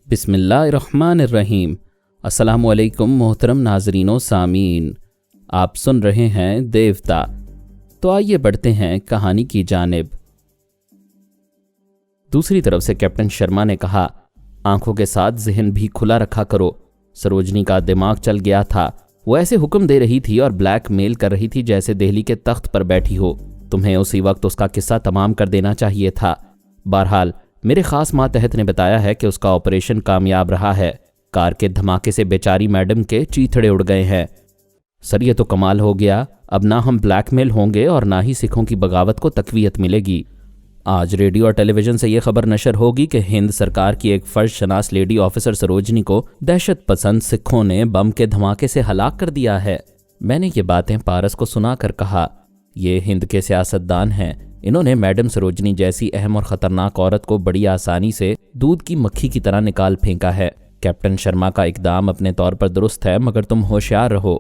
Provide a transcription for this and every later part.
बिस्मिल्लाहिर्रहमानिर्रहीम। अस्सलामुअलैकुम मोहतरम नाजरीनो सामीन, आप सुन रहे हैं देवता। तो आइए बढ़ते हैं कहानी की जानिब। दूसरी तरफ से कैप्टन शर्मा ने कहा, आंखों के साथ जहन भी खुला रखा करो। सरोजनी का दिमाग चल गया था। वो ऐसे हुक्म दे रही थी और ब्लैकमेल कर रही थी जैसे दिल्ली के तख्त पर बैठी हो। तुम्हें उसी वक्त उसका किस्सा तमाम कर देना चाहिए था। बहरहाल मेरे खास मातहत ने बताया है कि उसका ऑपरेशन कामयाब रहा है। कार के धमाके से बेचारी मैडम के चीथड़े उड़ गए हैं। सर, ये तो कमाल हो गया। अब ना हम ब्लैकमेल होंगे और ना ही सिखों की बगावत को तकवीयत मिलेगी। आज रेडियो और टेलीविजन से यह खबर नशर होगी कि हिंद सरकार की एक फर्ज शनास लेडी ऑफिसर सरोजनी को दहशत पसंद सिखों ने बम के धमाके से हलाक कर दिया है। मैंने ये बातें पारस को सुनाकर कहा, ये हिंद के सियासतदान हैं। इन्होंने मैडम सरोजनी जैसी अहम और खतरनाक औरत को बड़ी आसानी से दूध की मक्खी की तरह निकाल फेंका है। कैप्टन शर्मा का इकदाम अपने तौर पर दुरुस्त है, मगर तुम होशियार रहो।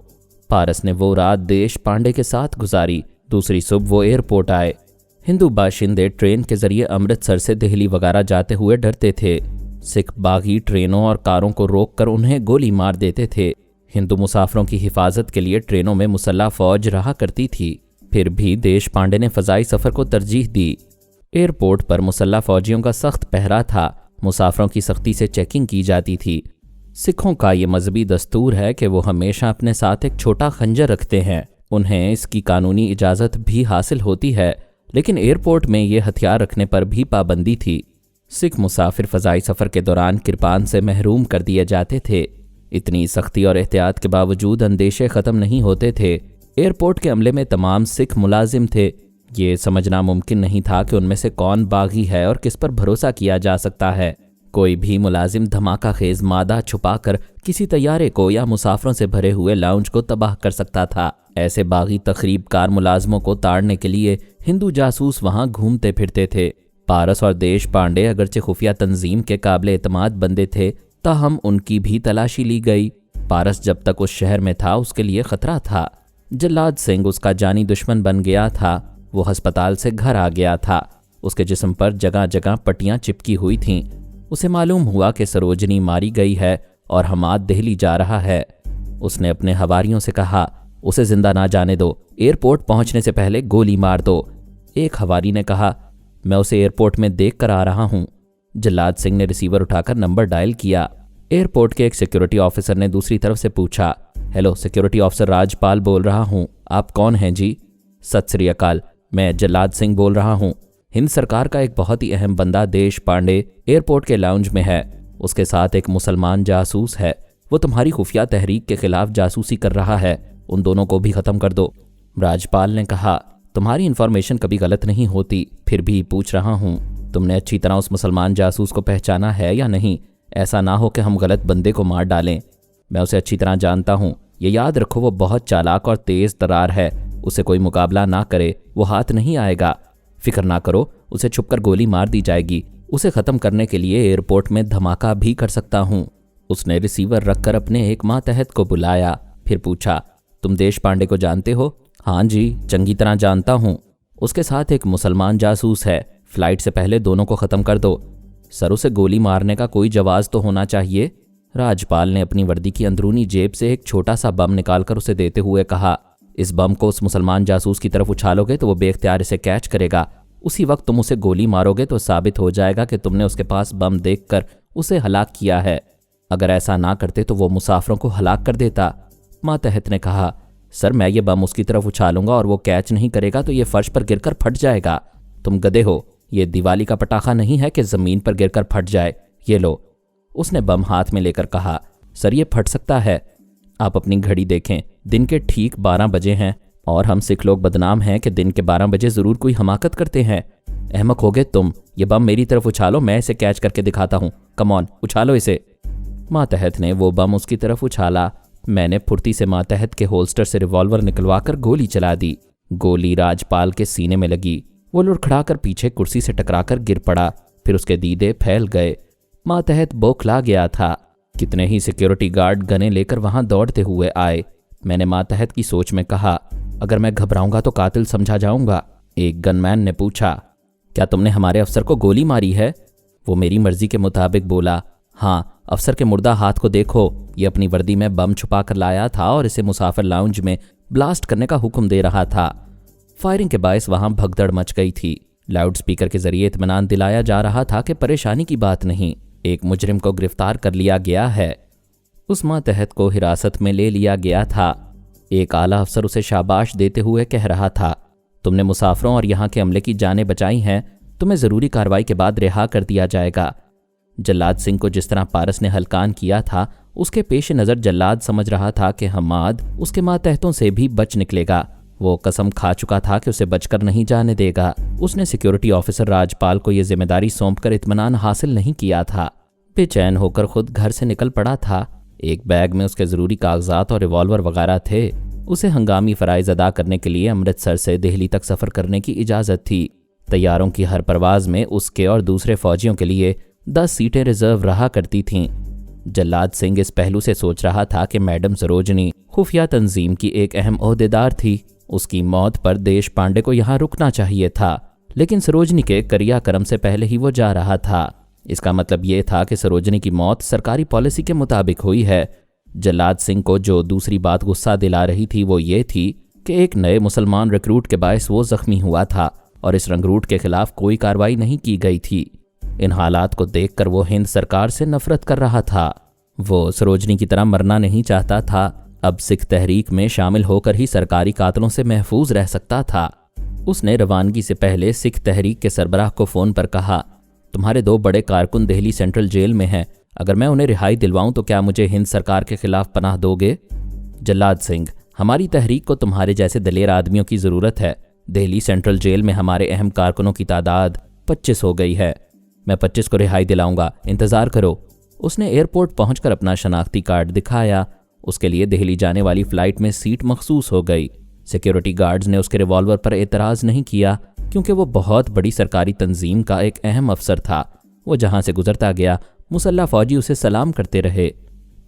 पारस ने वो रात देश पांडे के साथ गुजारी। दूसरी सुबह वो एयरपोर्ट आए। हिंदू बाशिंदे ट्रेन के जरिए अमृतसर से दिल्ली वगैरह जाते हुए डरते थे। सिख बागी ट्रेनों और कारों को रोककर उन्हें गोली मार देते थे। हिंदू मुसाफिरों की हिफाजत के लिए ट्रेनों में मुसल्लह फौज रहा करती थी। फिर भी देश पांडे ने फजाई सफर को तरजीह दी। एयरपोर्ट पर मुसल्लह फौजियों का सख्त पहरा था। मुसाफिरों की सख्ती से चेकिंग की जाती थी। सिखों का ये मजहबी दस्तूर है कि वो हमेशा अपने साथ एक छोटा खंजर रखते हैं। उन्हें इसकी कानूनी इजाज़त भी हासिल होती है, लेकिन एयरपोर्ट में ये हथियार रखने पर भी पाबंदी थी। सिख मुसाफिर फजाई सफ़र के दौरान किरपान से महरूम कर दिए जाते थे। इतनी सख्ती और एहतियात के बावजूद अंदेशे ख़त्म नहीं होते थे। एयरपोर्ट के अमले में तमाम सिख मुलाजिम थे। ये समझना मुमकिन नहीं था कि उनमें से कौन बागी है और किस पर भरोसा किया जा सकता है। कोई भी मुलाजिम धमाका खेज मादा छुपाकर किसी तैयारे को या मुसाफरों से भरे हुए लाउंज को तबाह कर सकता था। ऐसे बागी तखरीबकार मुलाजमों को ताड़ने के लिए हिंदू जासूस वहां घूमते फिरते थे। पारस और देश पांडे अगरचे खुफिया तंजीम के काबिल एतमाद बंदे थे, ताहम उनकी भी तलाशी ली गई। पारस जब तक उस शहर में था उसके लिए खतरा था। जल्लाद सिंह उसका जानी दुश्मन बन गया था। वो अस्पताल से घर आ गया था। उसके जिस्म पर जगह जगह पट्टियां चिपकी हुई थीं। उसे मालूम हुआ कि सरोजनी मारी गई है और हमाद दिल्ली जा रहा है। उसने अपने हवारियों से कहा, उसे जिंदा ना जाने दो, एयरपोर्ट पहुंचने से पहले गोली मार दो। एक हवारी ने कहा, मैं उसे एयरपोर्ट में देख कर आ रहा हूं। जल्लाद सिंह ने रिसीवर उठाकर नंबर डायल किया। एयरपोर्ट के एक सिक्योरिटी ऑफिसर ने दूसरी तरफ से पूछा, हेलो, सिक्योरिटी ऑफिसर राजपाल बोल रहा हूं। आप कौन हैं जी? सत श्री अकाल, मैं जल्लाद सिंह बोल रहा हूं। हिंद सरकार का एक बहुत ही अहम बंदा देश पांडे एयरपोर्ट के लाउंज में है। उसके साथ एक मुसलमान जासूस है। वो तुम्हारी खुफिया तहरीक के खिलाफ जासूसी कर रहा है। उन दोनों को भी खत्म कर दो। राजपाल ने कहा, तुम्हारी इन्फॉर्मेशन कभी गलत नहीं होती, फिर भी पूछ रहा हूं, तुमने अच्छी तरह उस मुसलमान जासूस को पहचाना है या नहीं? ऐसा ना हो कि हम गलत बंदे को मार डालें। मैं उसे अच्छी तरह जानता हूं। ये याद रखो, वो बहुत चालाक और तेज तरार है। उसे कोई मुकाबला ना करे, वो हाथ नहीं आएगा। फिक्र ना करो, उसे छुपकर गोली मार दी जाएगी। उसे ख़त्म करने के लिए एयरपोर्ट में धमाका भी कर सकता हूं। उसने रिसीवर रखकर अपने एक मातहत को बुलाया। फिर पूछा, तुम देश पांडे को जानते हो? हाँ जी, चंगी तरह जानता हूँ। उसके साथ एक मुसलमान जासूस है। फ्लाइट से पहले दोनों को ख़त्म कर दो। सर, उसे गोली मारने का कोई जवाज़ तो होना चाहिए। राजपाल ने अपनी वर्दी की अंदरूनी जेब से एक छोटा सा बम निकालकर उसे देते हुए कहा, इस बम को उस मुसलमान जासूस की तरफ उछालोगे तो वो बेख्तियार इसे कैच करेगा। उसी वक्त तुम उसे गोली मारोगे तो साबित हो जाएगा कि तुमने उसके पास बम देखकर उसे हलाक किया है। अगर ऐसा ना करते तो वो मुसाफिरों को हलाक कर देता। मातहत ने कहा, सर, मैं ये बम उसकी तरफ उछालूंगा और वो कैच नहीं करेगा तो ये फर्श पर गिरकर फट जाएगा। तुम गधे हो, ये दिवाली का पटाखा नहीं है कि ज़मीन पर गिरकर फट जाए। ये लो। उसने बम हाथ में लेकर कहा, सर, ये फट सकता है। आप अपनी घड़ी देखें, दिन के ठीक 12 बजे हैं और हम सिख लोग बदनाम हैं कि दिन के 12 बजे ज़रूर कोई हमाकत करते हैं। अहमक हो गए तुम। ये बम मेरी तरफ उछालो, मैं इसे कैच करके दिखाता हूँ। कम ऑन, उछालो इसे। मातहत ने वो बम उसकी तरफ उछाला। मैंने फुर्ती से मातहत के होल्स्टर से रिवॉल्वर निकलवाकर गोली चला दी। गोली राजपाल के सीने में लगी। वो लुढ़खड़ाकर पीछे कुर्सी से टकराकर गिर पड़ा। फिर उसके दीदे फैल गए। मातहत बौखला गया था। कितने ही सिक्योरिटी गार्ड गने लेकर वहां दौड़ते हुए आए। मैंने मातहत की सोच में कहा, अगर मैं घबराऊंगा तो कातिल समझा जाऊंगा। एक गनमैन ने पूछा, क्या तुमने हमारे अफसर को गोली मारी है? वो मेरी मर्जी के मुताबिक बोला, हाँ, अफसर के मुर्दा हाथ को देखो, ये अपनी वर्दी में बम छुपा कर लाया था और इसे मुसाफिर लाउंज में ब्लास्ट करने का हुक्म दे रहा था। फायरिंग के बायस वहां भगदड़ मच गई थी। लाउड स्पीकर के जरिए इत्मीनान दिलाया जा रहा था कि परेशानी की बात नहीं, एक मुजरिम को गिरफ्तार कर लिया गया है। उस मातहत को हिरासत में ले लिया गया था। एक आला अफसर उसे शाबाश देते हुए कह रहा था, तुमने मुसाफिरों और यहाँ के अमले की जानें बचाई हैं, तुम्हें ज़रूरी कार्रवाई के बाद रिहा कर दिया जाएगा। जल्लाद सिंह को जिस तरह पारस ने हलकान किया था, उसके पेश नज़र जल्लाद समझ रहा था कि हमाद उसके मातहतों से भी बच निकलेगा। वो कसम खा चुका था कि उसे बचकर नहीं जाने देगा। उसने सिक्योरिटी ऑफिसर राजपाल को यह जिम्मेदारी सौंपकर इत्मीनान हासिल नहीं किया था। बेचैन होकर खुद घर से निकल पड़ा था। एक बैग में उसके ज़रूरी कागजात और रिवॉल्वर वगैरह थे। उसे हंगामी फ़राइज़ अदा करने के लिए अमृतसर से दिल्ली तक सफ़र करने की इजाज़त थी। तैयारों की हर परवाज़ में उसके और दूसरे फ़ौजियों के लिए 10 सीटें रिजर्व रहा करती थीं। जल्लाद सिंह इस पहलू से सोच रहा था कि मैडम सरोजनी खुफिया तंजीम की एक अहम ओहदेदार थी। उसकी मौत पर देश पांडे को यहाँ रुकना चाहिए था, लेकिन सरोजनी के क्रियाक्रम से पहले ही वो जा रहा था। इसका मतलब ये था कि सरोजनी की मौत सरकारी पॉलिसी के मुताबिक हुई है। जल्लाद सिंह को जो दूसरी बात गुस्सा दिला रही थी वो ये थी कि एक नए मुसलमान रिक्रूट के बायस वो जख्मी हुआ था और इस रंगरूट के खिलाफ कोई कार्रवाई नहीं की गई थी। इन हालात को देखकर वो हिंद सरकार से नफरत कर रहा था। वो सरोजनी की तरह मरना नहीं चाहता था। अब सिख तहरीक में शामिल होकर ही सरकारी कातलों से महफूज रह सकता था। उसने रवानगी से पहले सिख तहरीक के सरबराह को फ़ोन पर कहा, तुम्हारे 2 बड़े कारकुन दिल्ली सेंट्रल जेल में हैं, अगर मैं उन्हें रिहाई दिलवाऊं तो क्या मुझे हिंद सरकार के खिलाफ पनाह दोगे? जल्लाद सिंह, हमारी तहरीक को तुम्हारे जैसे दलेर आदमियों की ज़रूरत है। दिल्ली सेंट्रल जेल में हमारे अहम कारकुनों की तादाद 25 हो गई है। मैं 25 को रिहाई दिलाऊंगा, इंतज़ार करो। उसने एयरपोर्ट पहुंचकर अपना शनाख्ती कार्ड दिखाया। उसके लिए दिल्ली जाने वाली फ़्लाइट में सीट मखसूस हो गई। सिक्योरिटी गार्ड्स ने उसके रिवॉल्वर पर एतराज़ नहीं किया, क्योंकि वो बहुत बड़ी सरकारी तंजीम का एक अहम अफसर था। वो जहां से गुजरता गया मुसल्ला फ़ौजी उसे सलाम करते रहे।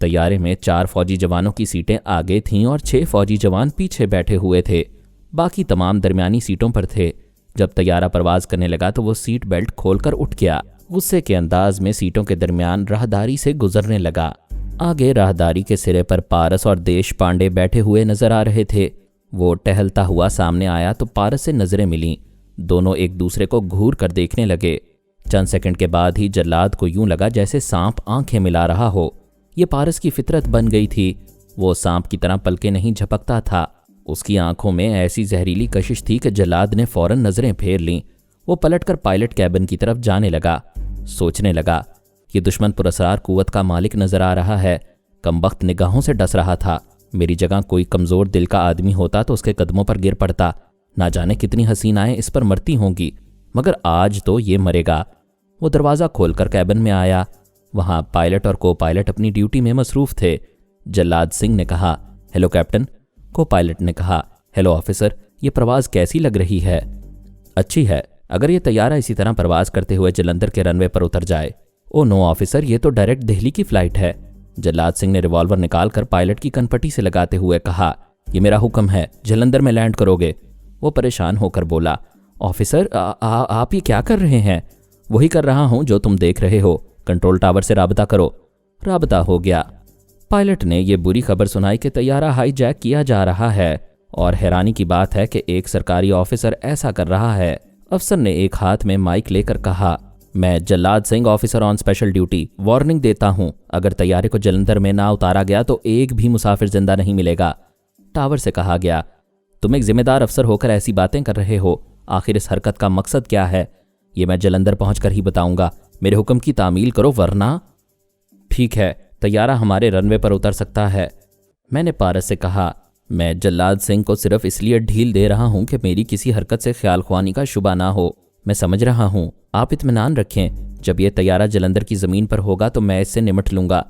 तैयारे में 4 फ़ौजी जवानों की सीटें आगे थीं और 6 फ़ौजी जवान पीछे बैठे हुए थे। बाकी तमाम दरमियानी सीटों पर थे। जब तैयारा परवाज़ करने लगा तो वो सीट बेल्ट खोलकर उठ गया। गुस्से के अंदाज में सीटों के दरमियान राहदारी से गुजरने लगा। आगे राहदारी के सिरे पर पारस और देश पांडे बैठे हुए नजर आ रहे थे। वो टहलता हुआ सामने आया तो पारस से नजरें मिलीं। दोनों एक दूसरे को घूर कर देखने लगे। चंद सेकंड के बाद ही जल्लाद को यूं लगा जैसे सांप आंखें मिला रहा हो। ये पारस की फितरत बन गई थी। वो सांप की तरह पलके नहीं झपकता था। उसकी आंखों में ऐसी जहरीली कशिश थी कि जल्लाद ने फौरन नजरें फेर लीं। वो पलटकर पायलट कैबिन की तरफ जाने लगा। सोचने लगा, ये दुश्मन पुरअसरार कुव्वत का मालिक नजर आ रहा है। कमबख्त निगाहों से डस रहा था। मेरी जगह कोई कमज़ोर दिल का आदमी होता तो उसके कदमों पर गिर पड़ता। ना जाने कितनी हसीनाएं इस पर मरती होंगी, मगर आज तो ये मरेगा। वो दरवाज़ा खोलकर कैबिन में आया। वहाँ पायलट और को पायलट अपनी ड्यूटी में मसरूफ़ थे। जल्लाद सिंह ने कहा, हेलो कैप्टन। को पायलट ने कहा, हेलो ऑफिसर। ये प्रवाज़ कैसी लग रही है? अच्छी है, अगर ये तैयारा इसी तरह प्रवास करते हुए जलंधर के रनवे पर उतर जाए। ओ नो ऑफिसर, ये तो डायरेक्ट दिल्ली की फ़्लाइट है। जल्लाद सिंह ने रिवॉल्वर निकालकर पायलट की कनपटी से लगाते हुए कहा, यह मेरा हुक्म है, जलंधर में लैंड करोगे। वो परेशान होकर बोला, ऑफिसर आप ये क्या कर रहे हैं? वही कर रहा हूं जो तुम देख रहे हो। कंट्रोल टावर से राबता करो। राबता हो गया। पायलट ने यह बुरी खबर सुनाई कि तैयारा हाईजैक किया जा रहा है, और हैरानी की बात है कि एक सरकारी ऑफिसर ऐसा कर रहा है। अफसर ने एक हाथ में माइक लेकर कहा, मैं Jallad Singh, officer on special duty, warning देता हूं, अगर तैयारे को जलंधर में ना उतारा गया तो एक भी मुसाफिर जिंदा नहीं मिलेगा। टावर से कहा गया, तुम एक जिम्मेदार अफसर होकर ऐसी बातें कर रहे हो। आखिर इस हरकत का मकसद क्या है? ये मैं जलंधर पहुंचकर ही बताऊंगा। मेरे हुक्म की तामील करो वरना। ठीक है, तैयारा हमारे रनवे पर उतर सकता है। मैंने पारस से कहा, मैं जल्लाद सिंह को सिर्फ इसलिए ढील दे रहा हूं कि मेरी किसी हरकत से ख्याल ख्वानी का शुबा ना हो। मैं समझ रहा हूं, आप इत्मीनान रखें। जब यह तैयारा जलंधर की ज़मीन पर होगा तो मैं इससे निमट लूँगा।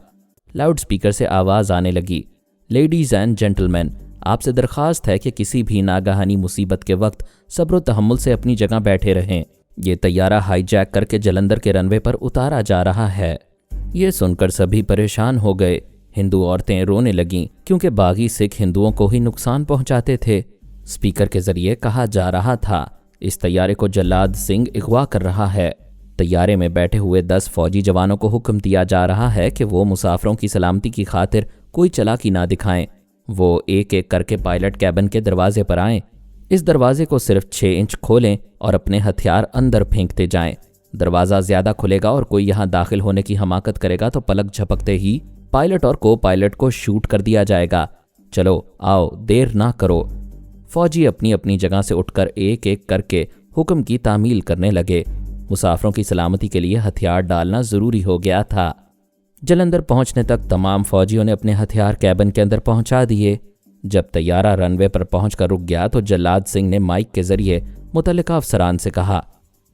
लाउड स्पीकर से आवाज़ आने लगी, लेडीज़ एंड जेंटलमैन, आपसे दरख्वास्त है कि किसी भी नागहानी मुसीबत के वक्त सब्र तहम्मुल से अपनी जगह बैठे रहें। ये तैयारा हाईजैक करके जलंधर के रनवे पर उतारा जा रहा है। ये सुनकर सभी परेशान हो गए। हिंदू औरतें रोने लगीं, क्योंकि बागी सिख हिंदुओं को ही नुकसान पहुंचाते थे। स्पीकर के जरिए कहा जा रहा था, इस तैयारे को जल्लाद सिंह अगवा कर रहा है। तैयारे में बैठे हुए 10 फौजी जवानों को हुक्म दिया जा रहा है कि वो मुसाफिरों की सलामती की खातिर कोई चालाकी ना दिखाएं। वो एक एक करके पायलट कैबिन के दरवाजे पर आएं। इस दरवाजे को सिर्फ 6 इंच खोलें और अपने हथियार अंदर फेंकते जाएं। दरवाज़ा ज़्यादा खुलेगा और कोई यहाँ दाखिल होने की हमाकत करेगा तो पलक झपकते ही पायलट और को पायलट को शूट कर दिया जाएगा। चलो आओ, देर ना करो। फौजी अपनी अपनी जगह से उठकर एक एक करके हुक्म की तामील करने लगे। मुसाफिरों की सलामती के लिए हथियार डालना ज़रूरी हो गया था। जलंधर पहुंचने तक तमाम फौजियों ने अपने हथियार कैबिन के अंदर पहुंचा दिए। जब तैयारा रनवे पर पहुंचकर रुक गया तो जल्लाद सिंह ने माइक के जरिए मुतल्लिका अफसरान से कहा,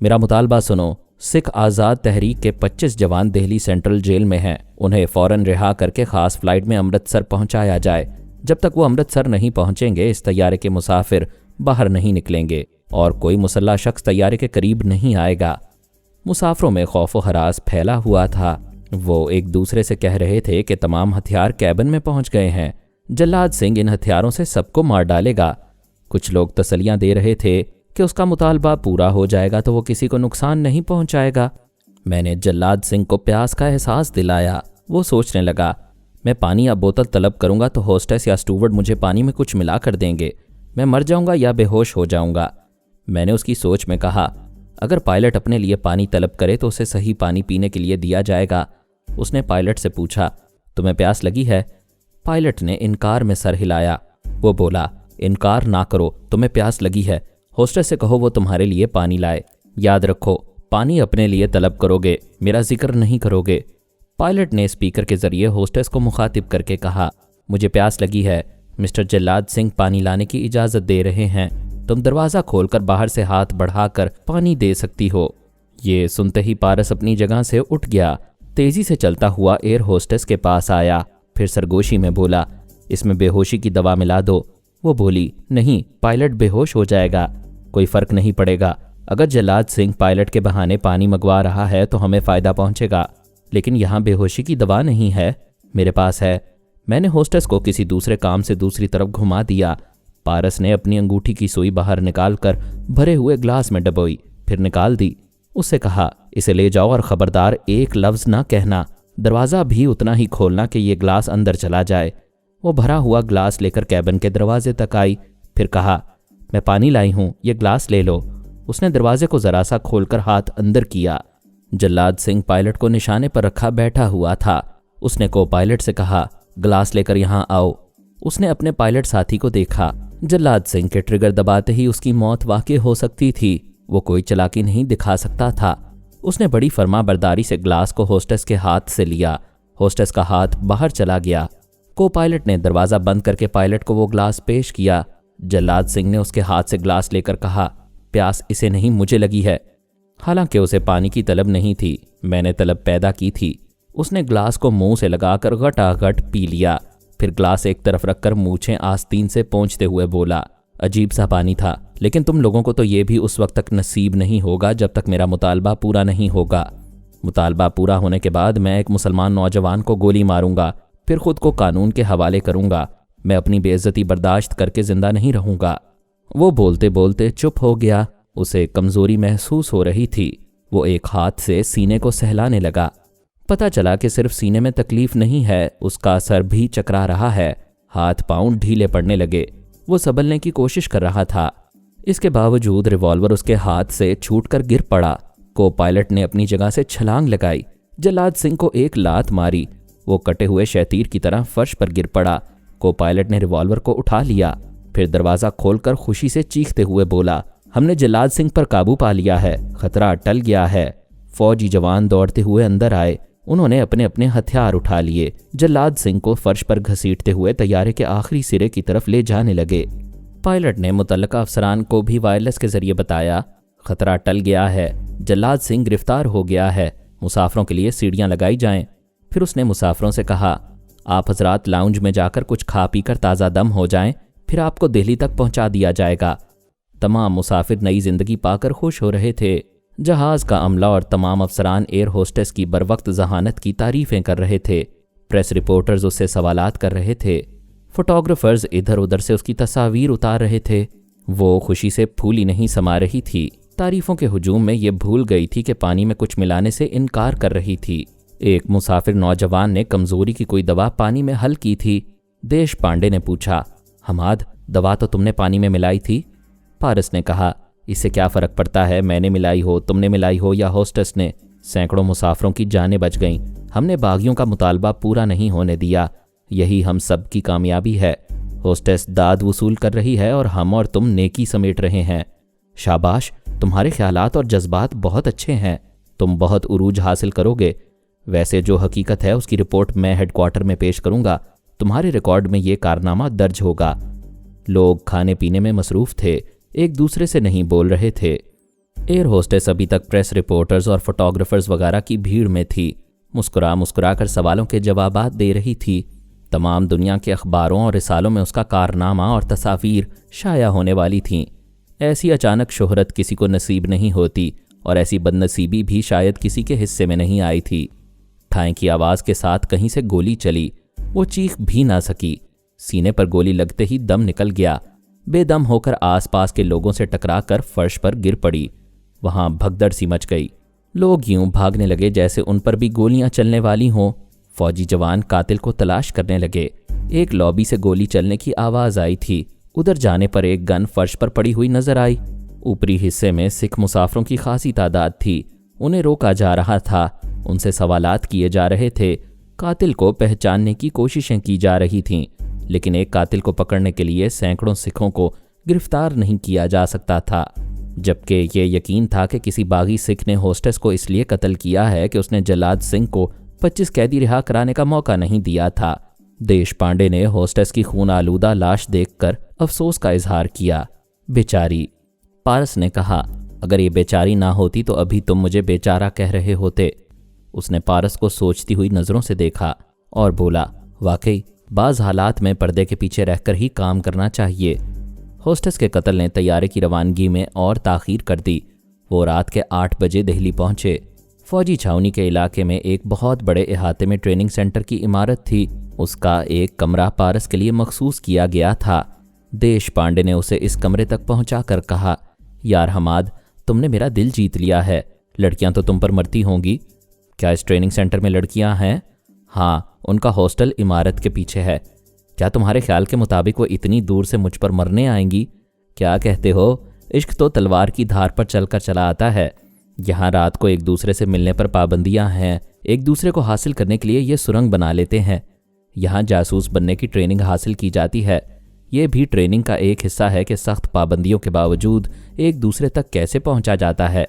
मेरा मुतालबा सुनो। सिख आज़ाद तहरीक के 25 जवान दिल्ली सेंट्रल जेल में हैं। उन्हें फ़ौरन रिहा करके ख़ास फ्लाइट में अमृतसर पहुंचाया जाए। जब तक वो अमृतसर नहीं पहुंचेंगे इस तैयारे के मुसाफिर बाहर नहीं निकलेंगे और कोई मुसल्ला शख्स तैयारे के करीब नहीं आएगा। मुसाफिरों में खौफ व हरास फैला हुआ था। वो एक दूसरे से कह रहे थे कि तमाम हथियार कैबिन में पहुंच गए हैं। जल्लाद सिंह इन हथियारों से सबको मार डालेगा। कुछ लोग तसलियां दे रहे थे कि उसका मुतालबा पूरा हो जाएगा तो वो किसी को नुकसान नहीं पहुंचाएगा। मैंने जल्लाद सिंह को प्यास का एहसास दिलाया। वो सोचने लगा, मैं पानी या बोतल तलब करूंगा तो होस्टेस या स्टूवर्ड मुझे पानी में कुछ मिला कर देंगे। मैं मर जाऊंगा या बेहोश हो जाऊंगा। मैंने उसकी सोच में कहा, अगर पायलट अपने लिए पानी तलब करे तो उसे सही पानी पीने के लिए दिया जाएगा। उसने पायलट से पूछा, तुम्हें प्यास लगी है? पायलट ने इनकार में सर हिलाया। वो बोला, इनकार ना करो, तुम्हें प्यास लगी है। होस्टेस से कहो वो तुम्हारे लिए पानी लाए। याद रखो, पानी अपने लिए तलब करोगे, मेरा जिक्र नहीं करोगे। पायलट ने स्पीकर के जरिए होस्टेस को मुखातिब करके कहा, मुझे प्यास लगी है, मिस्टर जल्लाद सिंह पानी लाने की इजाज़त दे रहे हैं। तुम दरवाज़ा खोलकर बाहर से हाथ बढ़ाकर पानी दे सकती हो। ये सुनते ही पारस अपनी जगह से उठ गया। तेज़ी से चलता हुआ एयर होस्टेस के पास आया। फिर सरगोशी में बोला, इसमें बेहोशी की दवा मिला दो। वो बोली, नहीं, पायलट बेहोश हो जाएगा। कोई फ़र्क नहीं पड़ेगा। अगर जल्लाद सिंह पायलट के बहाने पानी मंगवा रहा है तो हमें फ़ायदा पहुंचेगा, लेकिन यहाँ बेहोशी की दवा नहीं है। मेरे पास है। मैंने होस्टेस को किसी दूसरे काम से दूसरी तरफ घुमा दिया। पारस ने अपनी अंगूठी की सुई बाहर निकालकर भरे हुए ग्लास में डबोई, फिर निकाल दी। उससे कहा, इसे ले जाओ और ख़बरदार एक लफ्ज़ ना कहना। दरवाज़ा भी उतना ही खोलना कि ये ग्लास अंदर चला जाए। वो भरा हुआ ग्लास लेकर कैबिन के दरवाजे तक आई, फिर कहा, मैं पानी लाई हूँ, ये ग्लास ले लो। उसने दरवाजे को ज़रा सा खोलकर हाथ अंदर किया। जल्लाद सिंह पायलट को निशाने पर रखा बैठा हुआ था। उसने को पायलट से कहा, ग्लास लेकर यहाँ आओ। उसने अपने पायलट साथी को देखा। जल्लाद सिंह के ट्रिगर दबाते ही उसकी मौत वाक़ई हो सकती थी। वो कोई चालाकी नहीं दिखा सकता था। उसने बड़ी फर्माबरदारी से ग्लास को होस्टेस के हाथ से लिया। होस्टेस का हाथ बाहर चला गया। को पायलट ने दरवाज़ा बंद करके पायलट को वो ग्लास पेश किया। जल्लाद सिंह ने उसके हाथ से ग्लास लेकर कहा, प्यास इसे नहीं, मुझे लगी है। हालांकि उसे पानी की तलब नहीं थी, मैंने तलब पैदा की थी। उसने ग्लास को मुंह से लगाकर घटाघट पी लिया। फिर ग्लास एक तरफ रखकर मूछें आस्तीन से पोंछते हुए बोला, अजीब सा पानी था, लेकिन तुम लोगों को तो ये भी उस वक्त तक नसीब नहीं होगा जब तक मेरा मुतालबा पूरा नहीं होगा। मुतालबा पूरा होने के बाद मैं एक मुसलमान नौजवान को गोली मारूंगा, फिर खुद को कानून के हवाले करूंगा। मैं अपनी बेइज्जती बर्दाश्त करके जिंदा नहीं रहूंगा। वो बोलते बोलते चुप हो गया। उसे कमजोरी महसूस हो रही थी। वो एक हाथ से सीने को सहलाने लगा। पता चला कि सिर्फ सीने में तकलीफ नहीं है, उसका सर भी चकरा रहा है। हाथ पांव ढीले पड़ने लगे। वो संभलने की कोशिश कर रहा था। इसके बावजूद रिवॉल्वर उसके हाथ से छूटकर गिर पड़ा। को पायलट ने अपनी जगह से छलांग लगाई। जल्लाद सिंह को एक लात मारी। वो कटे हुए शैतीर की तरह फर्श पर गिर पड़ा। को पायलट ने रिवॉल्वर को उठा लिया, फिर दरवाज़ा खोलकर खुशी से चीखते हुए बोला, हमने जल्लाद सिंह पर काबू पा लिया है, खतरा टल गया है। फौजी जवान दौड़ते हुए अंदर आए। उन्होंने अपने अपने हथियार उठा लिए। जल्लाद सिंह को फर्श पर घसीटते हुए तैयारे के आखिरी सिरे की तरफ ले जाने लगे। पायलट ने मुतल्लका अफसरान को भी वायरलेस के जरिए बताया, खतरा टल गया है, जल्लाद सिंह गिरफ्तार हो गया है, मुसाफरों के लिए सीढ़ियां लगाई जाएं। फिर उसने मुसाफरों से कहा, आप हजरात लाउंज में जाकर कुछ खा पीकर ताज़ा दम हो जाएं, फिर आपको दिल्ली तक पहुंचा दिया जाएगा। तमाम मुसाफिर नई जिंदगी पाकर खुश हो रहे थे। जहाज़ का अमला और तमाम अफसरान एयर होस्टेस की बरवक्त जहानत की तारीफ़ें कर रहे थे। प्रेस रिपोर्टर्स उससे सवालात कर रहे थे। फोटोग्राफर्स इधर उधर से उसकी तस्वीर उतार रहे थे। वो खुशी से फूली नहीं समा रही थी। तारीफों के हुजूम में ये भूल गई थी कि पानी में कुछ मिलाने से इनकार कर रही थी। एक मुसाफिर नौजवान ने कमजोरी की कोई दवा पानी में हल की थी। देश पांडे ने पूछा, हमाद, दवा तो तुमने पानी में मिलाई थी? पारस ने कहा, इससे क्या फ़र्क पड़ता है, मैंने मिलाई हो, तुमने मिलाई हो या होस्टेस ने। सैकड़ों मुसाफिरों की जानें बच गईं। हमने बागियों का मुतालबा पूरा नहीं होने दिया। यही हम सब की कामयाबी है। होस्टेस दाद वसूल कर रही है और हम और तुम नेकी समेट रहे हैं। शाबाश, तुम्हारे ख्यालात और जज्बात बहुत अच्छे हैं। तुम बहुत उरूज हासिल करोगे। वैसे जो हकीकत है उसकी रिपोर्ट मैं हेडक्वार्टर में पेश करूंगा। तुम्हारे रिकॉर्ड में ये कारनामा दर्ज होगा। लोग खाने पीने में मसरूफ़ थे, एक दूसरे से नहीं बोल रहे थे। एयर होस्टेस अभी तक प्रेस रिपोर्टर्स और फोटोग्राफर्स वगैरह की भीड़ में थी। मुस्कुरा मुस्कुरा कर सवालों के जवाबात दे रही थी। तमाम दुनिया के अखबारों और रिसालों में उसका कारनामा और तस्वीर शाया होने वाली थीं। ऐसी अचानक शोहरत किसी को नसीब नहीं होती और ऐसी बदनसीबी भी शायद किसी के हिस्से में नहीं आई थी। ठाई की आवाज़ के साथ कहीं से गोली चली। वो चीख भी ना सकी। सीने पर गोली लगते ही दम निकल गया। बेदम होकर आसपास के लोगों से टकराकर फर्श पर गिर पड़ी। वहां भगदड़ सी मच गई। लोग यूं भागने लगे जैसे उन पर भी गोलियां चलने वाली हों। फौजी जवान कातिल को तलाश करने लगे। एक लॉबी से गोली चलने की आवाज़ आई थी। उधर जाने पर एक गन फर्श पर पड़ी हुई नजर आई। ऊपरी हिस्से में सिख मुसाफिरों की खासी तादाद थी। उन्हें रोका जा रहा था। उनसे सवालात किए जा रहे थे। कातिल को पहचानने की कोशिशें की जा रही थीं, लेकिन एक कातिल को पकड़ने के लिए सैकड़ों सिखों को गिरफ्तार नहीं किया जा सकता था। जबकि ये यकीन था कि किसी बागी सिख ने होस्टेस को इसलिए कत्ल किया है कि उसने जलाद सिंह को 25 कैदी रिहा कराने का मौका नहीं दिया था। देश पांडे ने होस्टेस की खून आलूदा लाश देखकर अफसोस का इजहार किया। बेचारी। पारस ने कहा, अगर ये बेचारी ना होती तो अभी तुम मुझे बेचारा कह रहे होते। उसने पारस को सोचती हुई नज़रों से देखा और बोला, वाकई बाज़ हालात में पर्दे के पीछे रहकर ही काम करना चाहिए। होस्टेस के कत्ल ने तैयारे की रवानगी में और ताख़ीर कर दी। वो रात के 8 बजे दिल्ली पहुंचे। फौजी छावनी के इलाके में एक बहुत बड़े इहाते में ट्रेनिंग सेंटर की इमारत थी। उसका एक कमरा पारस के लिए मखसूस किया गया था। देश पांडे ने उसे इस कमरे तक पहुंचाकर कहा, यार हमाद, तुमने मेरा दिल जीत लिया है। लड़कियां तो तुम पर मरती होंगी। क्या इस ट्रेनिंग सेंटर में लड़कियां हैं? हाँ, उनका हॉस्टल इमारत के पीछे है। क्या तुम्हारे ख्याल के मुताबिक वो इतनी दूर से मुझ पर मरने आएंगी? क्या कहते हो? इश्क तो तलवार की धार पर चलकर चला आता है। यहाँ रात को एक दूसरे से मिलने पर पाबंदियाँ हैं। एक दूसरे को हासिल करने के लिए ये सुरंग बना लेते हैं। यहाँ जासूस बनने की ट्रेनिंग हासिल की जाती है। ये भी ट्रेनिंग का एक हिस्सा है कि सख्त पाबंदियों के बावजूद एक दूसरे तक कैसे पहुँचा जाता है।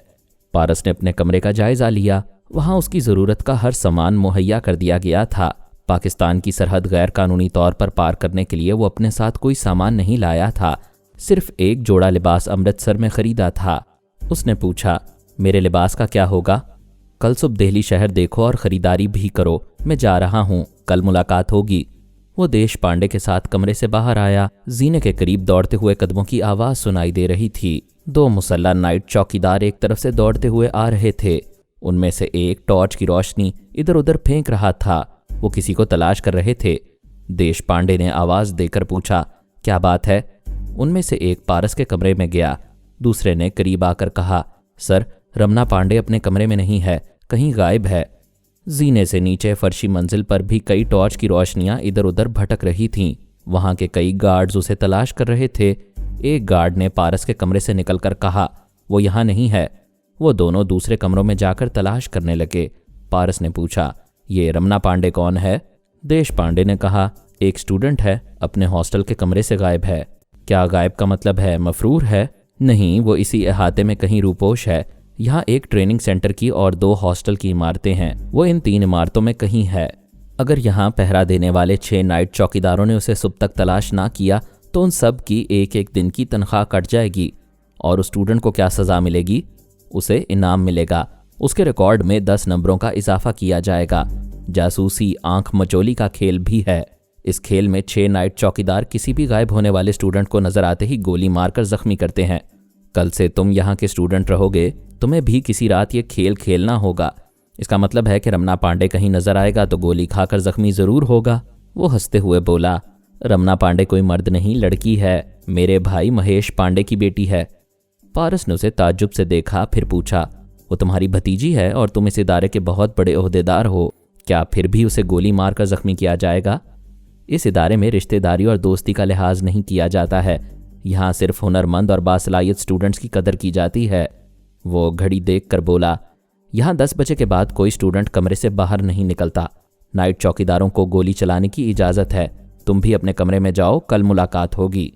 पारस ने अपने कमरे का जायज़ा लिया। वहाँ उसकी ज़रूरत का हर सामान मुहैया कर दिया गया था। पाकिस्तान की सरहद गैर कानूनी तौर पर पार करने के लिए वो अपने साथ कोई सामान नहीं लाया था। सिर्फ एक जोड़ा लिबास अमृतसर में ख़रीदा था। उसने पूछा, मेरे लिबास का क्या होगा? कल सुबह दिल्ली शहर देखो और ख़रीदारी भी करो। मैं जा रहा हूँ, कल मुलाकात होगी। वो देश पांडे के साथ कमरे से बाहर आया। जीने के करीब दौड़ते हुए कदमों की आवाज़ सुनाई दे रही थी। 2 मुसल्ला नाइट चौकीदार एक तरफ से दौड़ते हुए आ रहे थे। उनमें से एक टॉर्च की रोशनी इधर उधर फेंक रहा था। वो किसी को तलाश कर रहे थे। देश पांडे ने आवाज़ देकर पूछा, क्या बात है? उनमें से एक पारस के कमरे में गया। दूसरे ने करीब आकर कहा, सर, रमना पांडे अपने कमरे में नहीं है, कहीं गायब है। जीने से नीचे फर्शी मंजिल पर भी कई टॉर्च की रोशनियां इधर उधर भटक रही थीं। वहां के कई गार्ड्स उसे तलाश कर रहे थे। एक गार्ड ने पारस के कमरे से निकलकर कहा, वो यहाँ नहीं है। वो दोनों दूसरे कमरों में जाकर तलाश करने लगे। पारस ने पूछा, ये रमना पांडे कौन है? देश पांडे ने कहा, एक स्टूडेंट है, अपने हॉस्टल के कमरे से गायब है। क्या गायब का मतलब है मफरूर है? नहीं, वो इसी इहाते में कहीं रूपोश है। यहाँ एक ट्रेनिंग सेंटर की और 2 हॉस्टल की इमारतें हैं। वो इन 3 इमारतों में कहीं है। अगर यहाँ पहरा देने वाले 6 नाइट चौकीदारों ने उसे सुबह तक तलाश ना किया तो उन सब की एक दिन की तनख्वाह कट जाएगी। और उस स्टूडेंट को क्या सज़ा मिलेगी? उसे इनाम मिलेगा। उसके रिकॉर्ड में 10 नंबरों का इजाफा किया जाएगा। जासूसी आंख मचोली का खेल भी है। इस खेल में 6 नाइट चौकीदार किसी भी गायब होने वाले स्टूडेंट को नजर आते ही गोली मारकर जख्मी करते हैं। कल से तुम यहाँ के स्टूडेंट रहोगे। तुम्हें भी किसी रात ये खेल खेलना होगा। इसका मतलब है कि रमना पांडे कहीं नजर आएगा तो गोली खाकर जख्मी जरूर होगा। वो हंसते हुए बोला, रमना पांडे कोई मर्द नहीं, लड़की है। मेरे भाई महेश पांडे की बेटी है। पारस ने उसे ताज्जुब से देखा, फिर पूछा, वो तुम्हारी भतीजी है और तुम इस इदारे के बहुत बड़े ओहदेदार हो, क्या फिर भी उसे गोली मारकर जख्मी किया जाएगा? इस इदारे में रिश्तेदारी और दोस्ती का लिहाज नहीं किया जाता है। यहाँ सिर्फ हुनरमंद और बासलाहियत स्टूडेंट्स की कदर की जाती है। वो घड़ी देख कर बोला, यहाँ 10 बजे के बाद कोई स्टूडेंट कमरे से बाहर नहीं निकलता। नाइट चौकीदारों को गोली चलाने की इजाज़त है। तुम भी अपने कमरे में जाओ, कल मुलाकात होगी।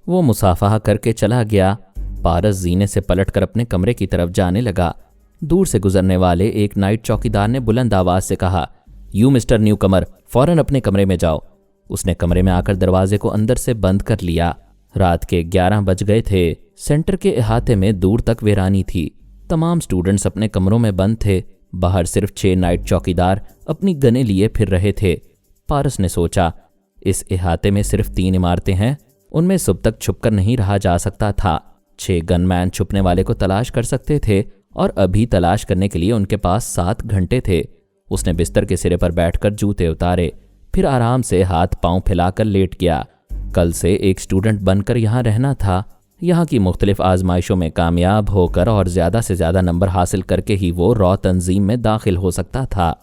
वो मुसाफहा करके चला गया। पारस जीने से पलटकर अपने कमरे की तरफ जाने लगा। दूर से गुजरने वाले एक नाइट चौकीदार ने बुलंद आवाज से कहा, यू मिस्टर न्यू कमर, फौरन अपने कमरे में जाओ। उसने कमरे में आकर दरवाजे को अंदर से बंद कर लिया। रात के 11 बज गए थे। सेंटर के इहाते में दूर तक वीरानी थी। तमाम स्टूडेंट्स अपने कमरों में बंद थे। बाहर सिर्फ 6 नाइट चौकीदार अपनी गनें लिए फिर रहे थे। पारस ने सोचा, इस इहाते में सिर्फ 3 इमारतें हैं, उनमें सुबह तक छुपकर नहीं रहा जा सकता था। 6 गनमैन छुपने वाले को तलाश कर सकते थे और अभी तलाश करने के लिए उनके पास 7 घंटे थे। उसने बिस्तर के सिरे पर बैठकर जूते उतारे, फिर आराम से हाथ पांव फैलाकर लेट गया। कल से एक स्टूडेंट बनकर यहाँ रहना था। यहाँ की मुख्तलिफ आजमाइशों में कामयाब होकर और ज़्यादा से ज़्यादा नंबर हासिल करके ही वो रॉ तंजीम में दाखिल हो सकता था।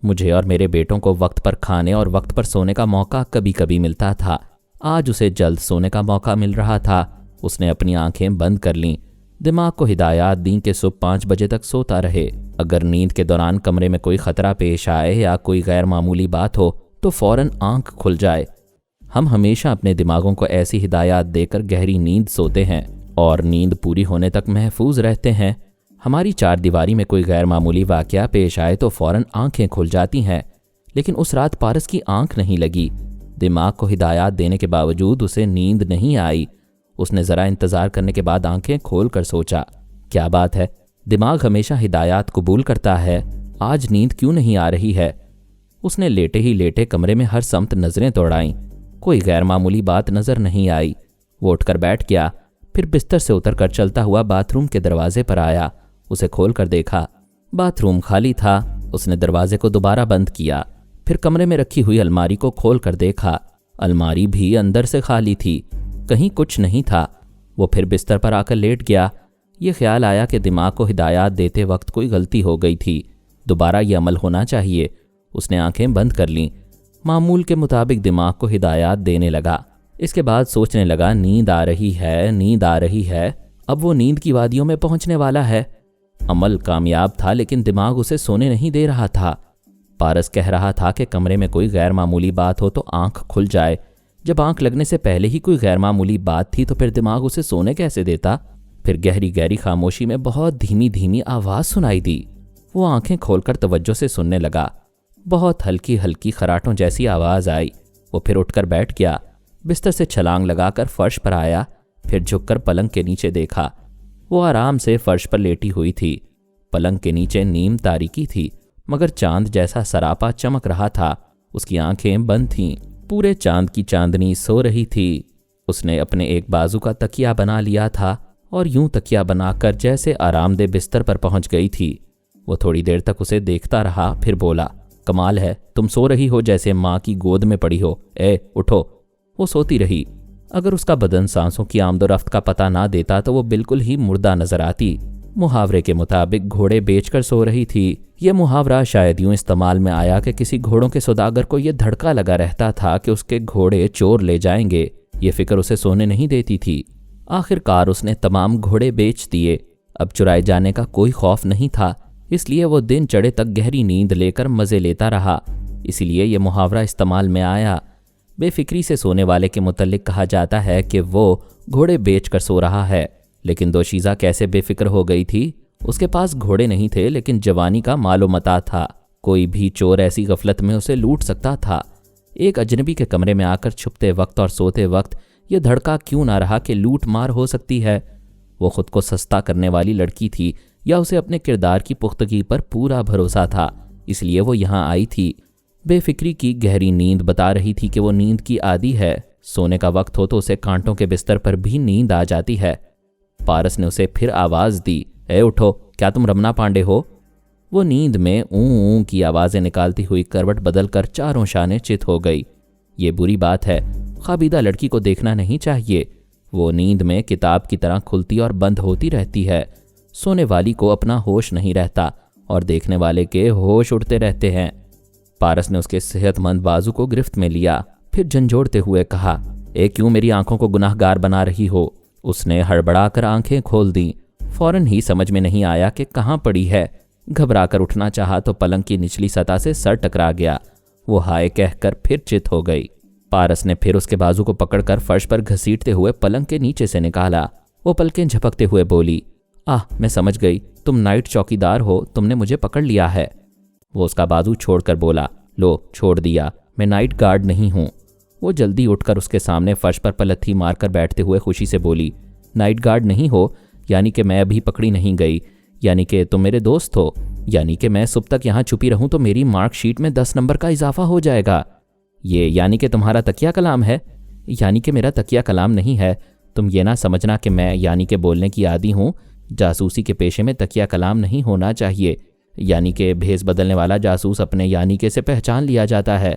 मुझे और मेरे बेटों को वक्त पर खाने और वक्त पर सोने का मौका कभी कभी मिलता था। आज उसे जल्द सोने का मौका मिल रहा था। उसने अपनी आंखें बंद कर लीं। दिमाग को हिदायत दी कि सुबह 5 बजे तक सोता रहे। अगर नींद के दौरान कमरे में कोई खतरा पेश आए या कोई गैर मामूली बात हो तो फौरन आंख खुल जाए। हम हमेशा अपने दिमागों को ऐसी हिदायत देकर गहरी नींद सोते हैं और नींद पूरी होने तक महफूज रहते हैं। हमारी 4 दीवारी में कोई गैर मामूली वाकया पेश आए तो फौरन आंखें खुल जाती हैं। लेकिन उस रात पारस की आंख नहीं लगी। दिमाग को हिदायत देने के बावजूद उसे नींद नहीं आई। उसने ज़रा इंतज़ार करने के बाद आंखें खोल कर सोचा, क्या बात है, दिमाग हमेशा हिदायत कबूल करता है, आज नींद क्यों नहीं आ रही है? उसने लेटे ही लेटे कमरे में हर समत नज़रें दौड़ाईं। कोई गैर मामूली बात नज़र नहीं आई। वो उठकर बैठ गया, फिर बिस्तर से उतरकर चलता हुआ बाथरूम के दरवाजे पर आया। उसे खोल कर देखा, बाथरूम खाली था। उसने दरवाजे को दोबारा बंद किया, फिर कमरे में रखी हुई अलमारी को खोल कर देखा। अलमारी भी अंदर से खाली थी, कहीं कुछ नहीं था। वो फिर बिस्तर पर आकर लेट गया। ये ख्याल आया कि दिमाग को हिदायत देते वक्त कोई गलती हो गई थी, दोबारा ये अमल होना चाहिए। उसने आंखें बंद कर लीं। मामूल के मुताबिक दिमाग को हिदायत देने लगा। इसके बाद सोचने लगा, नींद आ रही है, नींद आ रही है। अब वो नींद की वादियों में पहुंचने वाला है। अमल कामयाब था, लेकिन दिमाग उसे सोने नहीं दे रहा था। पारस कह रहा था कि कमरे में कोई गैर मामूली बात हो तो आंख खुल जाए। जब आंख लगने से पहले ही कोई गैर मामूली बात थी तो फिर दिमाग उसे सोने कैसे देता? फिर गहरी गहरी खामोशी में बहुत धीमी धीमी आवाज़ सुनाई दी। वो आंखें खोलकर तवज्जो से सुनने लगा। बहुत हल्की हल्की खराटों जैसी आवाज़ आई। वो फिर उठकर बैठ गया, बिस्तर से छलांग लगाकर फर्श पर आया, फिर झुककर पलंग के नीचे देखा। वो आराम से फर्श पर लेटी हुई थी। पलंग के नीचे नीम तारीकी थी, मगर चांद जैसा सरापा चमक रहा था। उसकी आंखें बंद थीं। पूरे चांद की चांदनी सो रही थी। उसने अपने एक बाजू का तकिया बना लिया था और यूं तकिया बनाकर जैसे आरामदेह बिस्तर पर पहुंच गई थी। वो थोड़ी देर तक उसे देखता रहा, फिर बोला, कमाल है, तुम सो रही हो जैसे माँ की गोद में पड़ी हो। उठो। वो सोती रही। अगर उसका बदन सांसों की आमदोरफ्त का पता ना देता तो वो बिल्कुल ही मुर्दा नजर आती। मुहावरे के मुताबिक घोड़े बेचकर सो रही थी। यह मुहावरा शायद यूं इस्तेमाल में आया कि किसी घोड़ों के सौदागर को यह धड़का लगा रहता था कि उसके घोड़े चोर ले जाएंगे। ये फिक्र उसे सोने नहीं देती थी। आखिरकार उसने तमाम घोड़े बेच दिए। अब चुराए जाने का कोई खौफ नहीं था, इसलिए वो दिन चढ़े तक गहरी नींद लेकर मज़े लेता रहा। इसीलिए यह मुहावरा इस्तेमाल में आया। बेफिक्री से सोने वाले के मुतल्लिक कहा जाता है कि वो घोड़े बेच कर सो रहा है। लेकिन दोशीज़ा कैसे बेफिक्र हो गई थी? उसके पास घोड़े नहीं थे, लेकिन जवानी का मालो मता था। कोई भी चोर ऐसी गफलत में उसे लूट सकता था। एक अजनबी के कमरे में आकर छुपते वक्त और सोते वक्त यह धड़का क्यों ना रहा कि लूट मार हो सकती है? वो खुद को सस्ता करने वाली लड़की थी या उसे अपने किरदार की पुख्तगी पर पूरा भरोसा था, इसलिए वो यहाँ आई थी। बेफिक्री की गहरी नींद बता रही थी कि वो नींद की आदी है। सोने का वक्त हो तो उसे कांटों के बिस्तर पर भी नींद आ जाती है। पारस ने उसे फिर आवाज़ दी, उठो, क्या तुम रमना पांडे हो? वो नींद में ऊँ की आवाज़ें निकालती हुई करवट बदलकर चारों शाने चित हो गई। ये बुरी बात है, ख्वाबीदा लड़की को देखना नहीं चाहिए। वो नींद में किताब की तरह खुलती और बंद होती रहती है। सोने वाली को अपना होश नहीं रहता और देखने वाले के होश उड़ते रहते हैं। पारस ने उसके सेहतमंद बाजू को गिरफ्त में लिया, फिर झंझोड़ते हुए कहा, ए क्यों मेरी आंखों को गुनाहगार बना रही हो? उसने हड़बड़ाकर आंखें खोल दी। फौरन ही समझ में नहीं आया कि कहाँ पड़ी है। घबराकर उठना चाहा तो पलंग की निचली सतह से सर टकरा गया। वो हाय कहकर फिर चित हो गई। पारस ने फिर उसके बाजू को पकड़कर फर्श पर घसीटते हुए पलंग के नीचे से निकाला। वो पलकें झपकते हुए बोली, आह मैं समझ गई, तुम नाइट चौकीदार हो, तुमने मुझे पकड़ लिया है। वो उसका बाजू छोड़कर बोला, लो छोड़ दिया, मैं नाइट गार्ड नहीं हूँ। वो जल्दी उठकर उसके सामने फर्श पर पलथी मारकर बैठते हुए खुशी से बोली, नाइट गार्ड नहीं हो? यानी कि मैं अभी पकड़ी नहीं गई? यानी कि तुम मेरे दोस्त हो? यानी कि मैं सुबह तक यहाँ छुपी रहूं तो मेरी मार्कशीट में 10 नंबर का इजाफा हो जाएगा? ये यानी कि तुम्हारा तकिया कलाम है? यानी कि मेरा तकिया कलाम नहीं है। तुम ये ना समझना कि मैं यानी कि बोलने की आदी हूँ। जासूसी के पेशे में तकिया कलाम नहीं होना चाहिए। यानी कि भेस बदलने वाला जासूस अपने यानी के से पहचान लिया जाता है।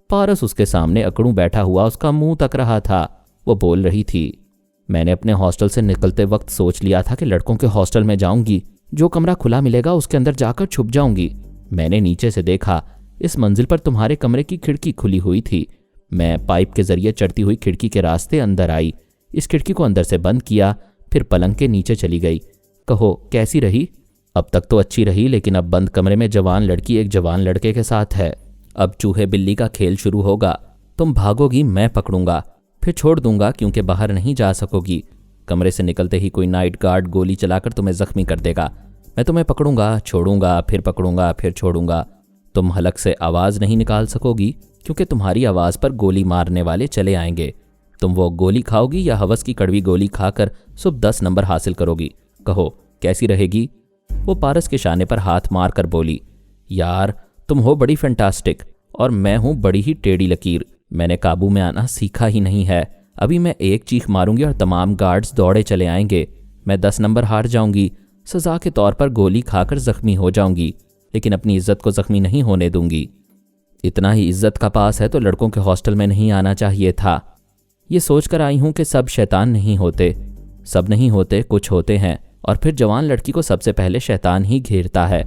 पारस उसके सामने अकड़ूं बैठा हुआ उसका मुंह तक रहा था। वो बोल रही थी, मैंने अपने हॉस्टल से निकलते वक्त सोच लिया था कि लड़कों के हॉस्टल में जाऊंगी, जो कमरा खुला मिलेगा उसके अंदर जाकर छुप जाऊंगी। मैंने नीचे से देखा, इस मंजिल पर तुम्हारे कमरे की खिड़की खुली हुई थी। मैं पाइप के जरिए चढ़ती हुई खिड़की के रास्ते अंदर आई, इस खिड़की को अंदर से बंद किया, फिर पलंग के नीचे चली गई। कहो कैसी रही? अब तक तो अच्छी रही, लेकिन अब बंद कमरे में जवान लड़की एक जवान लड़के के साथ है। अब चूहे बिल्ली का खेल शुरू होगा। तुम भागोगी, मैं पकड़ूंगा, फिर छोड़ दूंगा क्योंकि बाहर नहीं जा सकोगी। कमरे से निकलते ही कोई नाइट गार्ड गोली चलाकर तुम्हें जख्मी कर देगा। मैं तुम्हें पकड़ूंगा, छोड़ूंगा, फिर पकड़ूंगा, फिर छोड़ूंगा। तुम हलक से आवाज़ नहीं निकाल सकोगी क्योंकि तुम्हारी आवाज़ पर गोली मारने वाले चले आएंगे। तुम वो गोली खाओगी या हवस की कड़वी गोली खाकर सुबह 10 नंबर हासिल करोगी? कहो कैसी रहेगी? वो पारस के शाने पर हाथ मार कर बोली, यार तुम हो बड़ी फैंटास्टिक और मैं हूं बड़ी ही टेढ़ी लकीर। मैंने काबू में आना सीखा ही नहीं है। अभी मैं एक चीख मारूंगी और तमाम गार्ड्स दौड़े चले आएंगे। मैं 10 नंबर हार जाऊंगी, सजा के तौर पर गोली खाकर जख्मी हो जाऊंगी, लेकिन अपनी इज्जत को जख्मी नहीं होने दूंगी। इतना ही इज्जत का पास है तो लड़कों के हॉस्टल में नहीं आना चाहिए था। ये सोचकर आई हूं कि सब शैतान नहीं होते। सब नहीं होते, कुछ होते हैं, और फिर जवान लड़की को सबसे पहले शैतान ही घेरता है।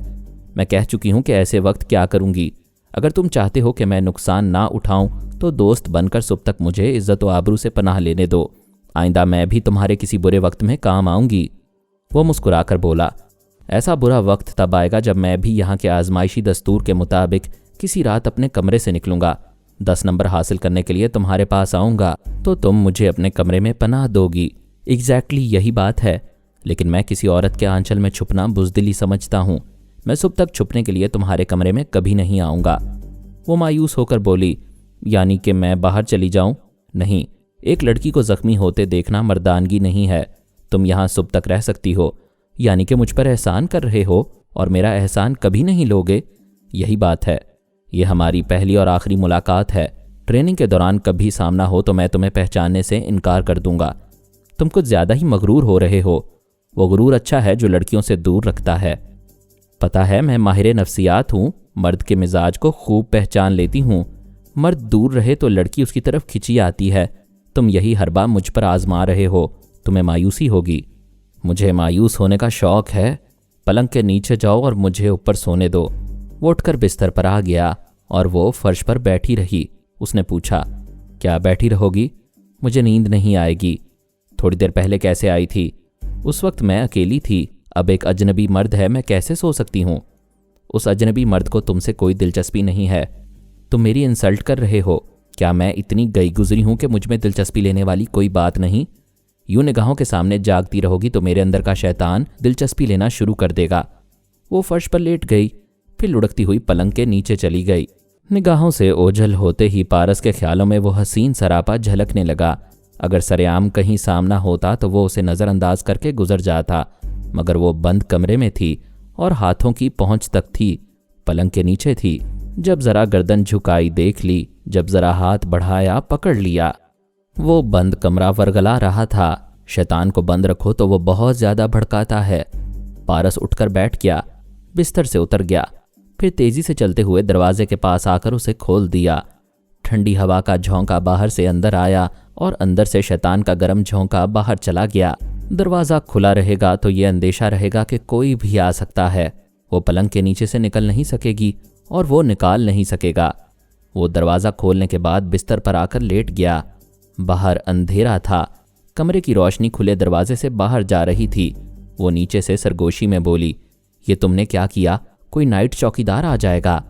मैं कह चुकी हूं कि ऐसे वक्त क्या करूंगी। अगर तुम चाहते हो कि मैं नुकसान ना उठाऊं तो दोस्त बनकर सुबह तक मुझे इज्जत व आबरू से पनाह लेने दो। आइंदा मैं भी तुम्हारे किसी बुरे वक्त में काम आऊंगी। वो मुस्कुराकर बोला, ऐसा बुरा वक्त तब आएगा जब मैं भी यहाँ के आजमाइशी दस्तूर के मुताबिक किसी रात अपने कमरे से निकलूंगा। 10 नंबर हासिल करने के लिए तुम्हारे पास आऊंगा तो तुम मुझे अपने कमरे में पनाह दोगी। एग्जैक्टली यही बात है, लेकिन मैं किसी औरत के आंचल में छुपना बुज़दिली समझता हूँ। मैं सुबह तक छुपने के लिए तुम्हारे कमरे में कभी नहीं आऊँगा। वो मायूस होकर बोली, यानी कि मैं बाहर चली जाऊँ? नहीं, एक लड़की को जख्मी होते देखना मर्दानगी नहीं है। तुम यहाँ सुबह तक रह सकती हो, यानी कि मुझ पर एहसान कर रहे हो और मेरा एहसान कभी नहीं लोगे। यही बात है। ये हमारी पहली और आखिरी मुलाकात है। ट्रेनिंग के दौरान कभी सामना हो तो मैं तुम्हें पहचानने से इनकार कर दूंगा। तुम कुछ ज़्यादा ही मगरूर हो रहे हो। वो गुरूर अच्छा है जो लड़कियों से दूर रखता है। पता है मैं माहिर नफ्सियात हूँ, मर्द के मिजाज को खूब पहचान लेती हूँ। मर्द दूर रहे तो लड़की उसकी तरफ खिंची आती है। तुम यही हरबा मुझ पर आजमा रहे हो। तुम्हें मायूसी होगी। मुझे मायूस होने का शौक है। पलंग के नीचे जाओ और मुझे ऊपर सोने दो। वो उठकर बिस्तर पर आ गया और वो फर्श पर बैठी रही। उसने पूछा, क्या बैठी रहोगी? मुझे नींद नहीं आएगी। थोड़ी देर पहले कैसे आई थी? उस वक्त मैं अकेली थी। अब एक अजनबी मर्द है, मैं कैसे सो सकती हूँ? उस अजनबी मर्द को तुमसे कोई दिलचस्पी नहीं है। तुम मेरी इंसल्ट कर रहे हो। क्या मैं इतनी गई गुजरी हूं कि मुझ में दिलचस्पी लेने वाली कोई बात नहीं? यूं निगाहों के सामने जागती रहोगी तो मेरे अंदर का शैतान दिलचस्पी लेना शुरू कर देगा। वो फर्श पर लेट गई, फिर लुढ़कती हुई पलंग के नीचे चली गई। निगाहों से ओझल होते ही पारस के ख्यालों में वो हसीन सरापा झलकने लगा। अगर सरेआम कहीं सामना होता तो वो उसे नज़रअंदाज करके गुजर जाता, मगर वो बंद कमरे में थी और हाथों की पहुंच तक थी। पलंग के नीचे थी। जब जरा गर्दन झुकाई देख ली, जब जरा हाथ बढ़ाया पकड़ लिया। वो बंद कमरा वरगला रहा था। शैतान को बंद रखो तो वो बहुत ज्यादा भड़काता है। पारस उठकर बैठ गया, बिस्तर से उतर गया, फिर तेजी से चलते हुए दरवाजे के पास आकर उसे खोल दिया। ठंडी हवा का झोंका बाहर से अंदर आया और अंदर से शैतान का गर्म झोंका बाहर चला गया। दरवाज़ा खुला रहेगा तो ये अंदेशा रहेगा कि कोई भी आ सकता है। वो पलंग के नीचे से निकल नहीं सकेगी और वो निकाल नहीं सकेगा। वो दरवाज़ा खोलने के बाद बिस्तर पर आकर लेट गया। बाहर अंधेरा था। कमरे की रोशनी खुले दरवाजे से बाहर जा रही थी। वो नीचे से सरगोशी में बोली, ये तुमने क्या किया? कोई नाइट चौकीदार आ जाएगा।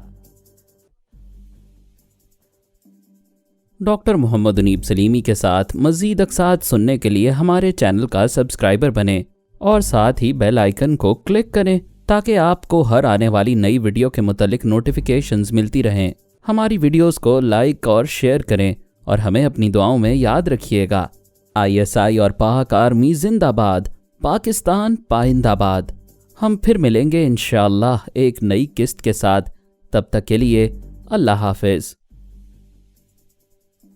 डॉक्टर मोहम्मद उनीब सलीमी के साथ मज़ीद अक़सात सुनने के लिए हमारे चैनल का सब्सक्राइबर बनें और साथ ही बेल आइकन को क्लिक करें ताकि आपको हर आने वाली नई वीडियो के मुतालिक नोटिफिकेशंस मिलती रहें। हमारी वीडियोस को लाइक और शेयर करें और हमें अपनी दुआओं में याद रखिएगा। ISI और पाक आर्मी जिंदाबाद, पाकिस्तान पाइंदाबाद। हम फिर मिलेंगे इंशाअल्लाह एक नई किस्त के साथ। तब तक के लिए अल्लाह हाफिज़।